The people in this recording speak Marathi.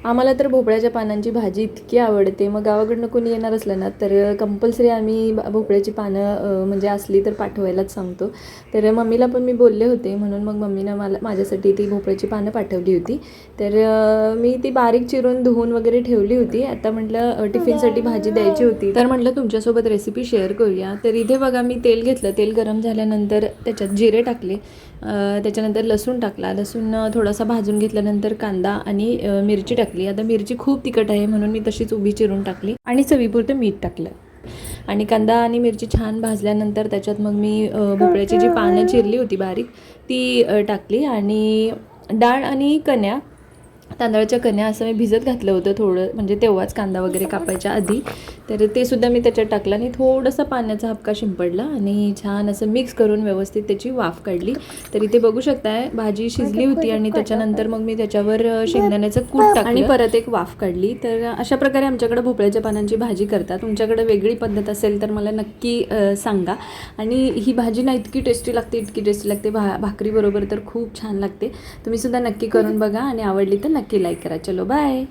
आम्हाला तर भोपळ्याच्या पानांची भाजी इतकी आवडते. मग गावाकडनं कोणी येणार असलं ना तर कंपल्सरी आम्ही भोपळ्याची पानं म्हणजे असली तर पाठवायलाच सांगतो. तर मम्मीला पण मी बोलले होते, म्हणून मग मम्मीनं माझ्यासाठी ती भोपळ्याची पानं पाठवली होती. तर मी ती बारीक चिरून धुवून वगैरे ठेवली होती. आता म्हटलं टिफिनसाठी भाजी द्यायची होती, तर म्हटलं तुमच्यासोबत रेसिपी शेअर करूया. तर इथे बघा मी तेल घेतलं. तेल गरम झाल्यानंतर त्याच्यात जिरे टाकले, त्याच्यानंतर लसूण टाकला. लसूण थोडासा भाजून घेतल्यानंतर कांदा आणि मिरची टाकली. आता मिरची खूप तिखट आहे म्हणून मी तशीच उभी चिरून टाकली आणि चवीपुरतं मीठ टाकलं. आणि कांदा आणि मिरची छान भाजल्यानंतर त्याच्यात मग मी भोपळ्याची जी पानं चिरली होती बारीक ती टाकली. आणि डाळ आणि कण्या, तांदळाच्या कण्या असं मी भिजत घातलं होतं थोडं, म्हणजे तेव्हाच कांदा वगैरे कापायच्या आधी. तर ते सुद्धा मी त्याच्यात टाकलं आणि थोडंसं पाण्याचा हबका शिंपडला आणि छान असं मिक्स करून व्यवस्थित त्याची वाफ काढली. तर इथे बघू शकताय भाजी शिजली होती आणि त्याच्यानंतर मग मी त्याच्यावर शेंगदाण्याचं कूट टाकलं आणि परत एक वाफ काढली. तर अशा प्रकारे आमच्याकडे भोपळ्याच्या पानांची भाजी करतात. तुमच्याकडे वेगळी पद्धत असेल तर मला नक्की सांगा. आणि ही भाजी ना इतकी टेस्टी लागते, इतकी टेस्टी लागते, भाकरीबरोबर तर खूप छान लागते. तुम्ही सुद्धा नक्की करून बघा आणि आवडली तर नक्की लाईक करा. चलो बाय.